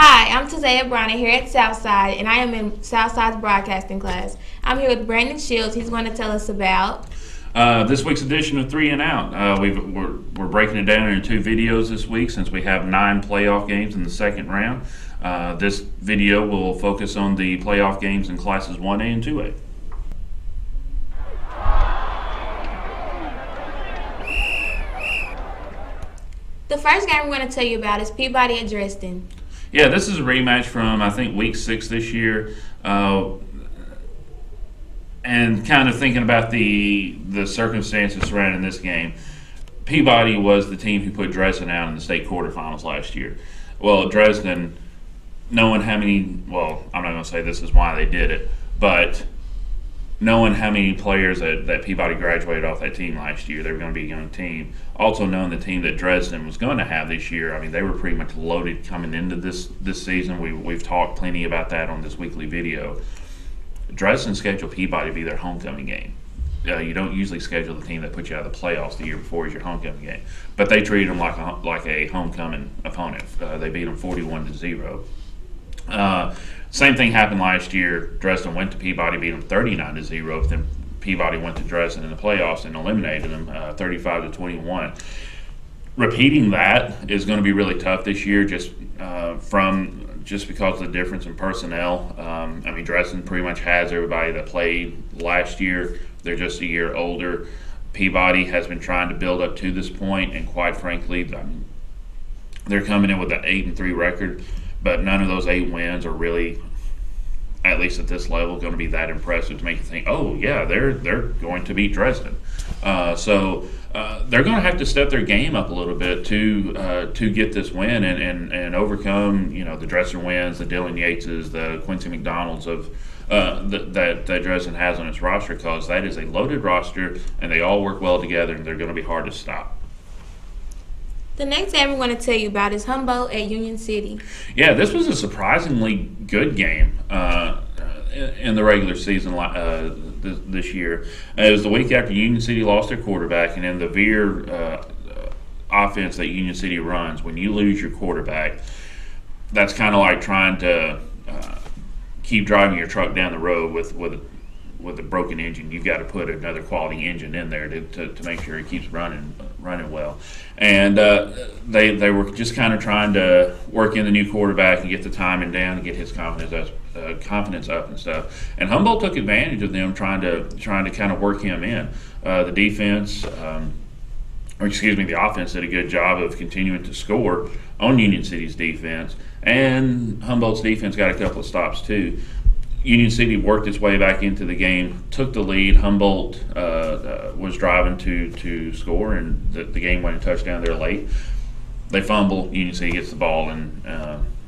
Hi, I'm Tazaya Bronner here at Southside, and I am in Southside's broadcasting class. I'm here with Brandon Shields. He's going to tell us about. This week's edition of Three and Out. We're breaking it down into two videos this week since we have 9 playoff games in the second round. This video will focus on the playoff games in classes 1A and 2A. The first game we're going to tell you about is Peabody at Dresden. Yeah, this is a rematch from, I think, week 6 this year. And kind of thinking about the circumstances surrounding this game, Peabody was the team who put Dresden out in the state quarterfinals last year. Well, Dresden, knowing how many, well, I'm not going to say this is why they did it, but knowing how many players that Peabody graduated off that team last year, they were going to be a young team. Also knowing the team that Dresden was going to have this year, I mean, they were pretty much loaded coming into this season. We've talked plenty about that on this weekly video. Dresden scheduled Peabody to be their homecoming game. You don't usually schedule the team that put you out of the playoffs the year before as your homecoming game, but they treated them like a homecoming opponent. They beat them 41-0. Same thing happened last year. Dresden went to Peabody, beat them 39-0. But then Peabody went to Dresden in the playoffs and eliminated them 35-21. Repeating that is going to be really tough this year, just because of the difference in personnel. I mean, Dresden pretty much has everybody that played last year. They're just a year older. Peabody has been trying to build up to this point, and quite frankly, they're coming in with an 8-3 record. But none of those 8 wins are really, at least at this level, going to be that impressive to make you think, oh yeah, they're going to beat Dresden. So they're going to have to step their game up a little bit to get this win and overcome, the Dresden wins, the Dylan Yateses, the Quincy McDonalds of that Dresden has on its roster, because that is a loaded roster and they all work well together and they're going to be hard to stop. The next game we're going to tell you about is Humboldt at Union City. Yeah, this was a surprisingly good game in the regular season this year. It was the week after Union City lost their quarterback, and in the Veer offense that Union City runs, when you lose your quarterback, that's kind of like trying to keep driving your truck down the road with a broken engine. You've got to put another quality engine in there to make sure it keeps running well. And they were just kind of trying to work in the new quarterback and get the timing down and get his confidence up and stuff. And Humboldt took advantage of them trying to kind of work him in. The defense, the offense did a good job of continuing to score on Union City's defense, and Humboldt's defense got a couple of stops too. Union City worked its way back into the game, took the lead. Humboldt was driving to score, and the game went a touchdown there late. They fumble. Union City gets the ball and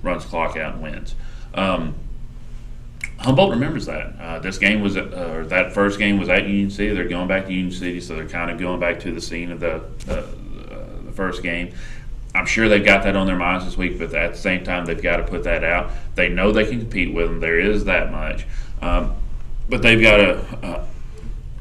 runs the clock out and wins. Humboldt remembers that. This game was that first game was at Union City. They're going back to Union City, so they're kind of going back to the scene of the first game. I'm sure they've got that on their minds this week, but at the same time, they've got to put that out. They know they can compete with them. There is that much. But they've got to,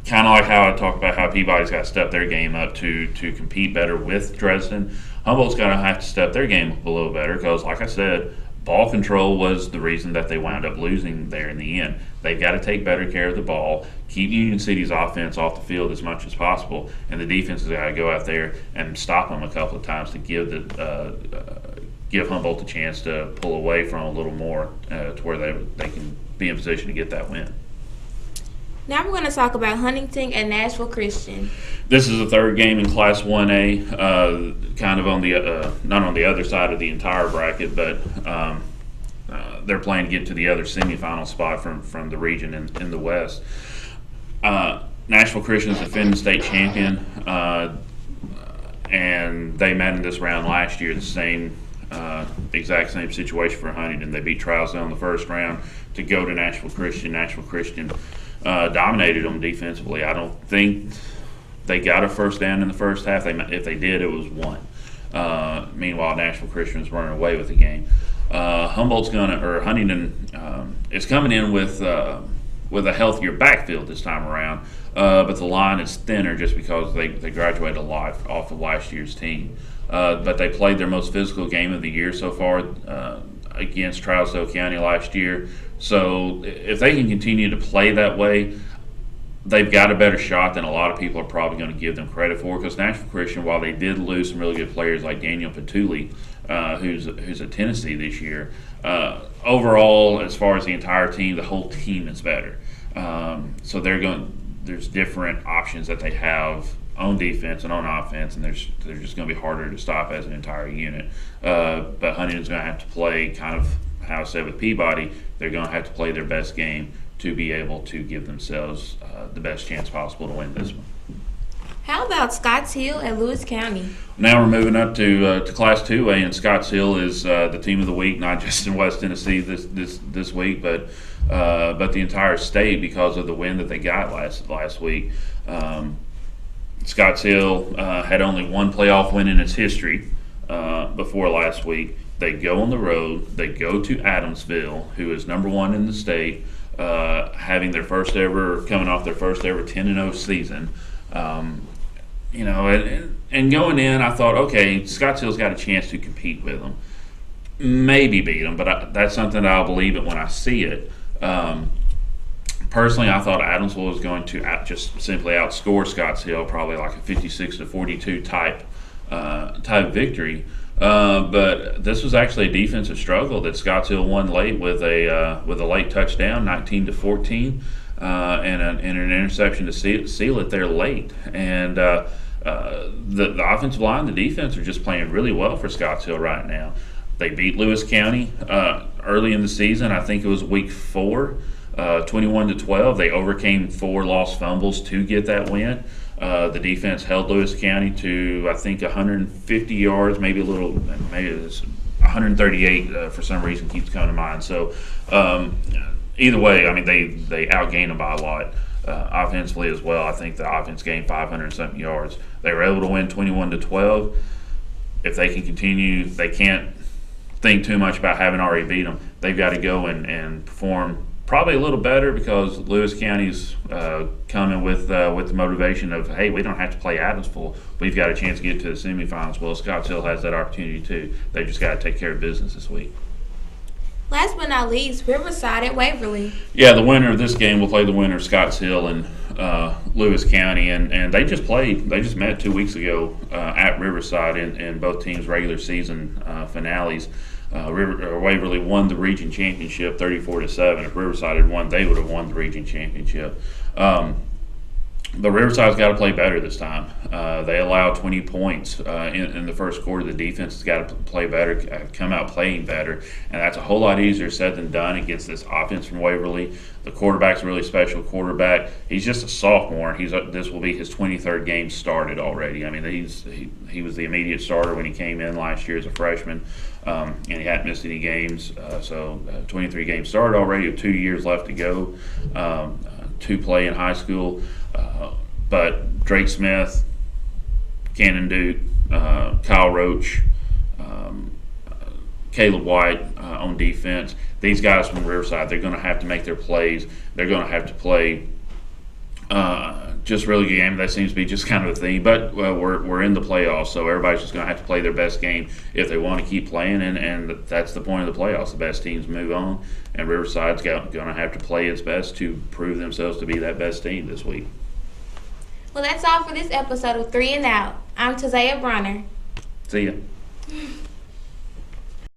kind of like how I talked about how Peabody's got to step their game up to compete better with Dresden. Humboldt's got to have to step their game up a little better because, like I said, ball control was the reason that they wound up losing there in the end. They've got to take better care of the ball, keep Union City's offense off the field as much as possible, and the defense has got to go out there and stop them a couple of times to give Humboldt a chance to pull away from a little more to where they can be in position to get that win. Now we're going to talk about Huntington and Nashville Christian. This is the third game in Class 1A, kind of on the not on the other side of the entire bracket, but they're playing to get to the other semifinal spot from the region in the West. Nashville Christian is the defending state champion, and they met in this round last year. The exact same situation for Huntington. They beat Trousdale in the first round to go to Nashville Christian. Nashville Christian dominated them defensively. I don't think they got a first down in the first half. If they did, it was one. Meanwhile, Nashville Christian was running away with the game. Huntington is coming in with a healthier backfield this time around, but the line is thinner just because they graduated a lot off of last year's team. But they played their most physical game of the year so far. against Trousdale County last year. So if they can continue to play that way, they've got a better shot than a lot of people are probably going to give them credit for. Because Nashville Christian, while they did lose some really good players like Daniel Patulli, who's at Tennessee this year, overall, as far as the entire team, the whole team is better. So there's different options that they have on defense and on offense, and they're just going to be harder to stop as an entire unit. But Huntington's going to have to play kind of how I said with Peabody. They're going to have to play their best game to be able to give themselves the best chance possible to win this one. How about Scotts Hill and Lewis County? Now we're moving up to Class 2A, and Scotts Hill is the team of the week, not just in West Tennessee this week, but the entire state because of the win that they got last week. Scotts Hill had only one playoff win in its history before last week. They go on the road. They go to Adamsville, who is number one in the state, coming off their first ever 10-0 season. And going in, I thought, okay, Scotts Hill's got a chance to compete with them, maybe beat them, but that's something that I'll believe it when I see it. Personally, I thought Adamsville was going to just simply outscore Scotts Hill, probably like a 56-42 type victory. But this was actually a defensive struggle that Scotts Hill won late with a late touchdown, 19-14, and an interception to seal it there late. And the offensive line, the defense are just playing really well for Scotts Hill right now. They beat Lewis County early in the season. I think it was week 4. 21-12. They overcame 4 lost fumbles to get that win. The defense held Lewis County to, I think, 150 yards, maybe it's 138 for some reason keeps coming to mind. So either way, I mean, they outgained them by a lot. Offensively as well, I think the offense gained 500-something yards. They were able to win 21-12. If they can continue, they can't think too much about having already beat them. They've got to go and perform probably a little better because Lewis County's coming with the motivation of, hey, we don't have to play Adamsville. We've got a chance to get to the semifinals. Well, Scotts Hill has that opportunity too. They just got to take care of business this week. Last but not least, Riverside at Waverly. Yeah, the winner of this game will play the winner of Scotts Hill and Lewis County, and they just played. They just met 2 weeks ago at Riverside in both teams' regular season finales. Waverly won the region championship 34-7. If Riverside had won, they would have won the region championship. But Riverside's got to play better this time. They allowed 20 points in the first quarter. The defense has got to play better, come out playing better, and that's a whole lot easier said than done against this offense from Waverly. The quarterback's a really special quarterback. He's just a sophomore. This will be his 23rd game started already. I mean, he was the immediate starter when he came in last year as a freshman, and he hadn't missed any games. So 23 games started already with 2 years left to go to play in high school. But Drake Smith, Cannon Duke, Kyle Roach, Caleb White on defense. These guys from Riverside, they're going to have to make their plays. They're going to have to play just really good game. That seems to be just kind of a theme. But we're in the playoffs, so everybody's just going to have to play their best game if they want to keep playing. And that's the point of the playoffs. The best teams move on, and Riverside's going to have to play its best to prove themselves to be that best team this week. Well, that's all for this episode of 3 and Out. I'm Tazaya Bronner. See ya.